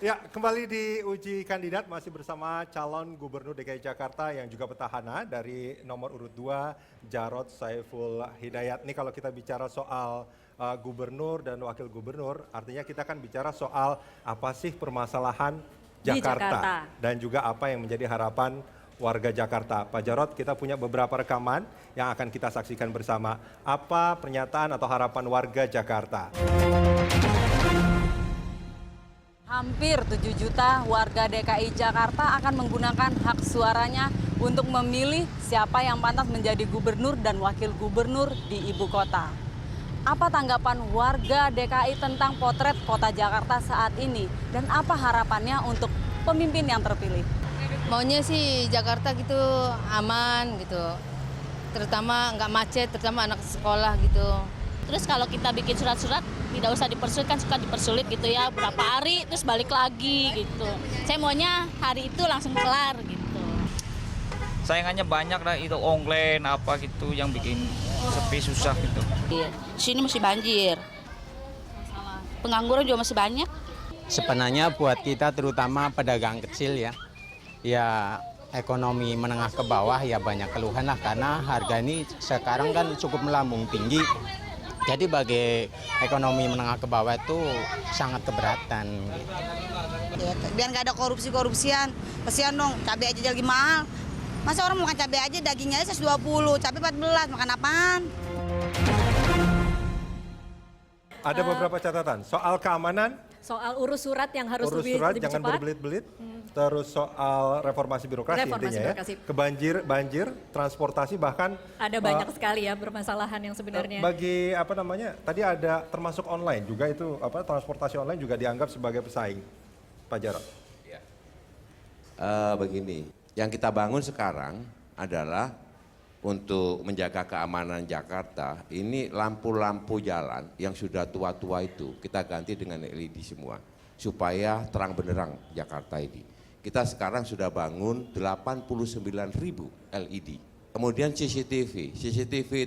Ya, kembali di uji kandidat masih bersama calon gubernur DKI Jakarta yang juga petahana dari nomor urut 2, Jarod Saiful Hidayat. Nih kalau kita bicara soal gubernur dan wakil gubernur, artinya kita kan bicara soal apa sih permasalahan Jakarta dan juga apa yang menjadi harapan warga Jakarta. Pak Jarod, kita punya beberapa rekaman yang akan kita saksikan bersama. Apa pernyataan atau harapan warga Jakarta? Hampir 7 juta warga DKI Jakarta akan menggunakan hak suaranya untuk memilih siapa yang pantas menjadi gubernur dan wakil gubernur di ibu kota. Apa tanggapan warga DKI tentang potret kota Jakarta saat ini dan apa harapannya untuk pemimpin yang terpilih? Maunya sih Jakarta gitu aman gitu, terutama nggak macet, terutama anak sekolah gitu. Terus kalau kita bikin surat-surat tidak usah dipersulit, kan suka dipersulit gitu ya, berapa hari terus balik lagi gitu. Saya maunya hari itu langsung kelar gitu. Saingannya banyak lah, itu online apa gitu yang bikin sepi susah gitu. Iya, sini masih banjir. Pengangguran juga masih banyak. Sebenarnya buat kita terutama pedagang kecil ya ekonomi menengah ke bawah ya banyak keluhan lah karena harga ini sekarang kan cukup melambung tinggi. Jadi bagi ekonomi menengah ke bawah itu sangat keberatan. Ya, biar nggak ada korupsi-korupsian, kesian dong, cabai aja lagi mahal. Masa orang makan cabai aja dagingnya aja 120, cabai 14, makan apaan? Ada beberapa catatan soal keamanan. Soal urus surat yang harus lebih jangan cepat. berbelit-belit. Terus soal reformasi birokrasi intinya birokrasi. ya. Banjir, transportasi bahkan Ada banyak sekali ya permasalahan yang sebenarnya. Bagi apa namanya? Tadi ada termasuk online juga itu transportasi online juga dianggap sebagai pesaing. Pak Jarod. Ya. Begini, yang kita bangun sekarang adalah untuk menjaga keamanan Jakarta, ini lampu-lampu jalan yang sudah tua-tua itu kita ganti dengan LED semua, supaya terang benderang Jakarta ini. Kita sekarang sudah bangun 89.000 LED. Kemudian CCTV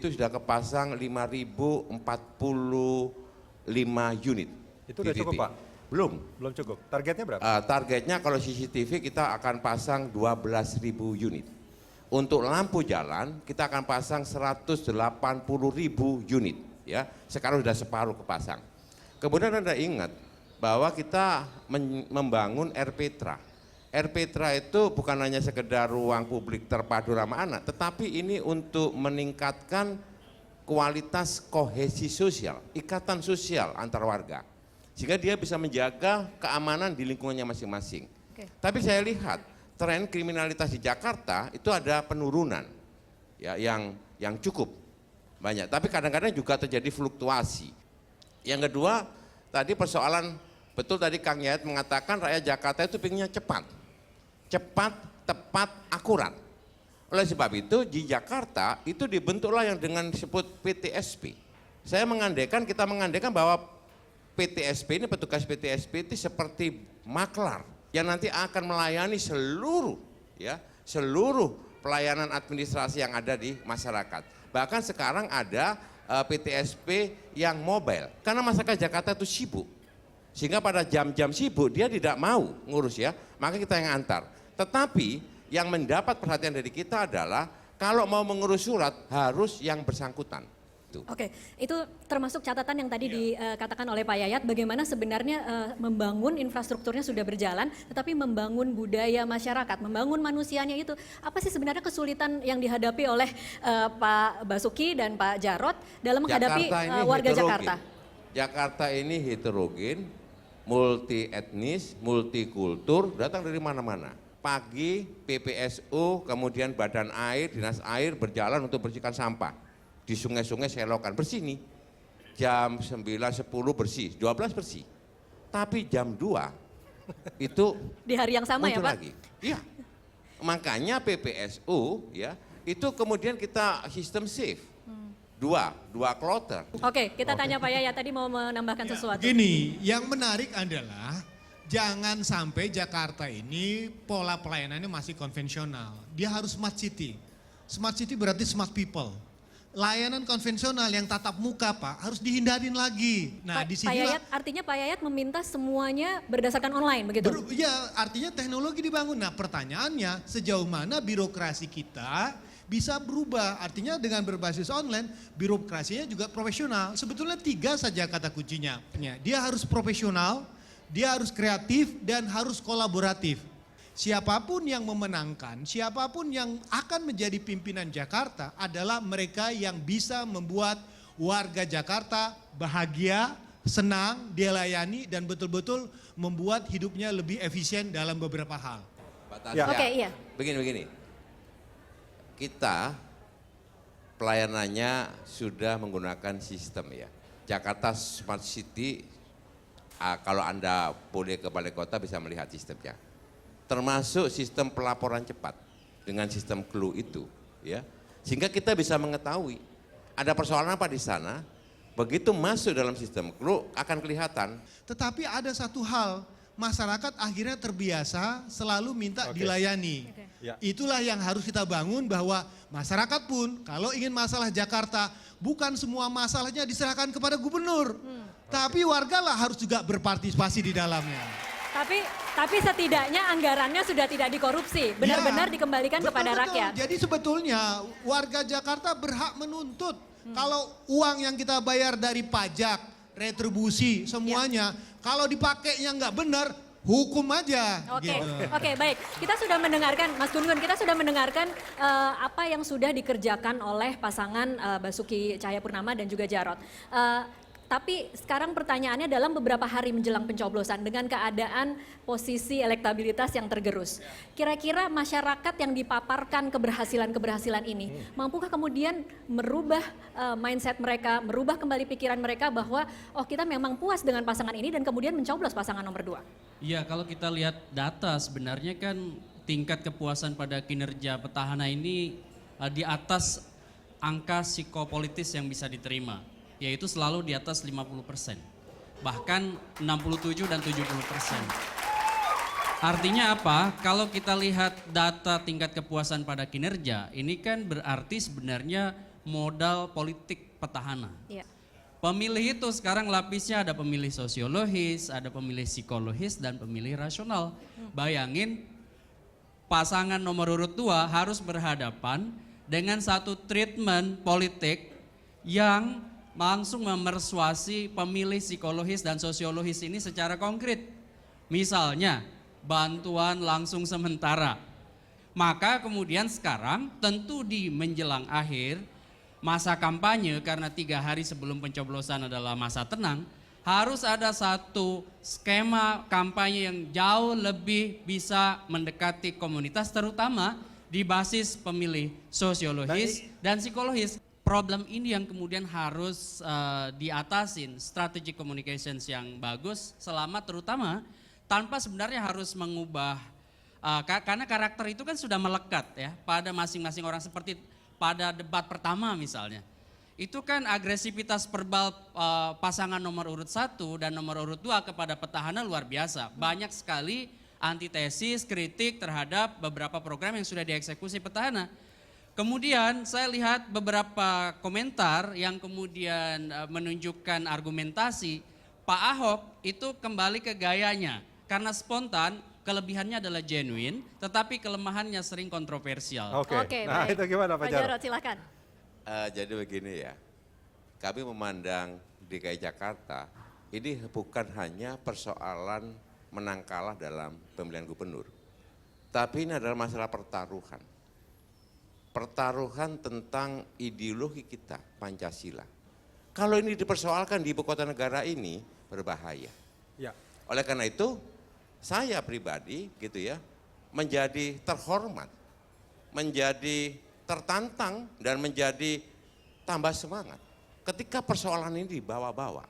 itu sudah kepasang 5.045 unit. Itu udah cukup Pak? Belum cukup. Targetnya berapa? Targetnya kalau CCTV kita akan pasang 12.000 unit. Untuk lampu jalan kita akan pasang 180.000 unit ya. Sekarang sudah separuh kepasang. Kemudian Anda ingat bahwa kita membangun RPTRA. RPTRA itu bukan hanya sekedar ruang publik terpadu ramah anak, tetapi ini untuk meningkatkan kualitas kohesi sosial, ikatan sosial antar warga. Sehingga dia bisa menjaga keamanan di lingkungannya masing-masing. Tapi saya lihat tren kriminalitas di Jakarta itu ada penurunan ya yang cukup banyak, tapi kadang-kadang juga terjadi fluktuasi. Yang kedua tadi persoalan, betul tadi Kang Yayat mengatakan rakyat Jakarta itu pinginnya cepat, tepat, akurat. Oleh sebab itu di Jakarta itu dibentuklah yang dengan disebut PTSP. Kita mengandaikan bahwa PTSP ini, petugas PTSP itu seperti maklar yang nanti akan melayani seluruh pelayanan administrasi yang ada di masyarakat. Bahkan sekarang ada PTSP yang mobile, karena masyarakat Jakarta itu sibuk. Sehingga pada jam-jam sibuk dia tidak mau ngurus ya, maka kita yang antar. Tetapi yang mendapat perhatian dari kita adalah kalau mau mengurus surat harus yang bersangkutan. Oke, itu termasuk catatan yang tadi dikatakan oleh Pak Yayat, bagaimana sebenarnya membangun infrastrukturnya sudah berjalan, tetapi membangun budaya masyarakat, membangun manusianya itu. Apa sih sebenarnya kesulitan yang dihadapi oleh Pak Basuki dan Pak Jarod dalam menghadapi warga Jakarta? Jakarta ini heterogen, multi etnis, multikultur, datang dari mana-mana. Pagi PPSU, kemudian Badan Air, Dinas Air berjalan untuk bersihkan sampah. Di sungai-sungai selokan bersih nih, jam 9, 10 bersih, 12 bersih. Tapi jam 2 itu di hari yang sama ya Pak? Lagi. Iya, makanya PPSU ya, itu kemudian kita sistem shift, dua kloter. Oke, kita tanya Pak Yayat tadi mau menambahkan sesuatu. Gini, yang menarik adalah jangan sampai Jakarta ini pola pelayanannya masih konvensional. Dia harus smart city. Smart city berarti smart people. layanan konvensional yang tatap muka Pak harus dihindarin lagi. Nah di Pak sini Yayat, artinya Pak Yayat meminta semuanya berdasarkan online begitu? ya artinya teknologi dibangun. Nah pertanyaannya sejauh mana birokrasi kita bisa berubah. Artinya dengan berbasis online birokrasinya juga profesional. Sebetulnya 3 saja kata kuncinya. Dia harus profesional, dia harus kreatif dan harus kolaboratif. Siapapun yang memenangkan, siapapun yang akan menjadi pimpinan Jakarta adalah mereka yang bisa membuat warga Jakarta bahagia, senang, dilayani dan betul-betul membuat hidupnya lebih efisien dalam beberapa hal. Ya. Oke, iya. Begini. Kita pelayanannya sudah menggunakan sistem ya. Jakarta Smart City, kalau Anda boleh ke balai kota bisa melihat sistemnya. Termasuk sistem pelaporan cepat dengan sistem clue itu, ya, sehingga kita bisa mengetahui ada persoalan apa di sana. Begitu masuk dalam sistem clue akan kelihatan. Tetapi ada satu hal, masyarakat akhirnya terbiasa selalu minta dilayani. Ya. Itulah yang harus kita bangun bahwa masyarakat pun kalau ingin masalah Jakarta bukan semua masalahnya diserahkan kepada gubernur, tapi wargalah harus juga berpartisipasi di dalamnya. Tapi setidaknya anggarannya sudah tidak dikorupsi, benar-benar Ya, dikembalikan kepada betul. rakyat. Jadi sebetulnya warga Jakarta berhak menuntut kalau uang yang kita bayar dari pajak, retribusi, semuanya, kalau dipakainya nggak benar, hukum aja. Oke, Gitu. oke, baik. Kita sudah mendengarkan, Mas Gun Gun, kita sudah mendengarkan apa yang sudah dikerjakan oleh pasangan Basuki Cahayapurnama dan juga Jarot. Tapi sekarang pertanyaannya dalam beberapa hari menjelang pencoblosan dengan keadaan posisi elektabilitas yang tergerus. Kira-kira masyarakat yang dipaparkan keberhasilan-keberhasilan ini, mampukah kemudian merubah mindset mereka, merubah kembali pikiran mereka bahwa oh kita memang puas dengan pasangan ini dan kemudian mencoblos pasangan nomor 2? Iya, kalau kita lihat data sebenarnya kan tingkat kepuasan pada kinerja petahana ini di atas angka psikopolitis yang bisa diterima. Yaitu selalu di atas 50%, bahkan 67 dan 70%. Artinya apa? Kalau kita lihat data tingkat kepuasan pada kinerja, ini kan berarti sebenarnya modal politik petahana. Iya. Pemilih itu sekarang lapisnya ada pemilih sosiologis, ada pemilih psikologis, dan pemilih rasional. Bayangin pasangan nomor urut 2 harus berhadapan dengan satu treatment politik yang langsung memersuasi pemilih psikologis dan sosiologis ini secara konkret. Misalnya, bantuan langsung sementara. Maka kemudian sekarang tentu di menjelang akhir masa kampanye karena 3 hari sebelum pencoblosan adalah masa tenang, harus ada satu skema kampanye yang jauh lebih bisa mendekati komunitas terutama di basis pemilih sosiologis dan psikologis. Problem ini yang kemudian harus diatasin, strategic communications yang bagus selama terutama tanpa sebenarnya harus mengubah, karena karakter itu kan sudah melekat ya pada masing-masing orang seperti pada debat pertama misalnya. Itu kan agresivitas verbal pasangan nomor urut 1 dan nomor urut 2 kepada petahana luar biasa. Banyak sekali antitesis, kritik terhadap beberapa program yang sudah dieksekusi petahana. Kemudian saya lihat beberapa komentar yang kemudian menunjukkan argumentasi Pak Ahok itu kembali ke gayanya. Karena spontan, kelebihannya adalah genuine, tetapi kelemahannya sering kontroversial. Oke, nah itu gimana Pak Jarot? Silakan. Jadi begini ya, kami memandang DKI Jakarta ini bukan hanya persoalan menang kalah dalam pemilihan gubernur. Tapi ini adalah masalah pertaruhan. Pertaruhan tentang ideologi kita, Pancasila. Kalau ini dipersoalkan di ibu kota negara ini, berbahaya. Ya. Oleh karena itu, saya pribadi gitu ya, menjadi terhormat, menjadi tertantang dan menjadi tambah semangat. Ketika persoalan ini dibawa-bawa,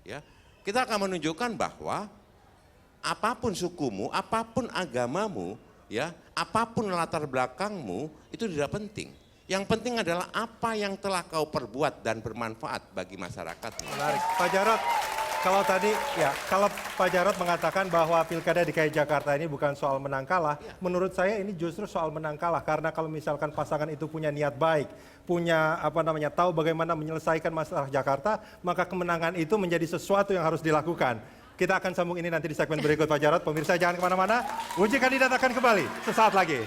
ya, kita akan menunjukkan bahwa apapun sukumu, apapun agamamu, ya, apapun latar belakangmu itu tidak penting. Yang penting adalah apa yang telah kau perbuat dan bermanfaat bagi masyarakat. Menarik. Pak Jarot, Kalau tadi ya, kalau Pak Jarod mengatakan bahwa Pilkada DKI Jakarta ini bukan soal menang kalah, menurut saya ini justru soal menang kalah karena kalau misalkan pasangan itu punya niat baik, punya tahu bagaimana menyelesaikan masalah Jakarta, maka kemenangan itu menjadi sesuatu yang harus dilakukan. Kita akan sambung ini nanti di segmen berikut Pak Jarod. Pemirsa jangan kemana-mana, Uji Kandidat akan kembali sesaat lagi.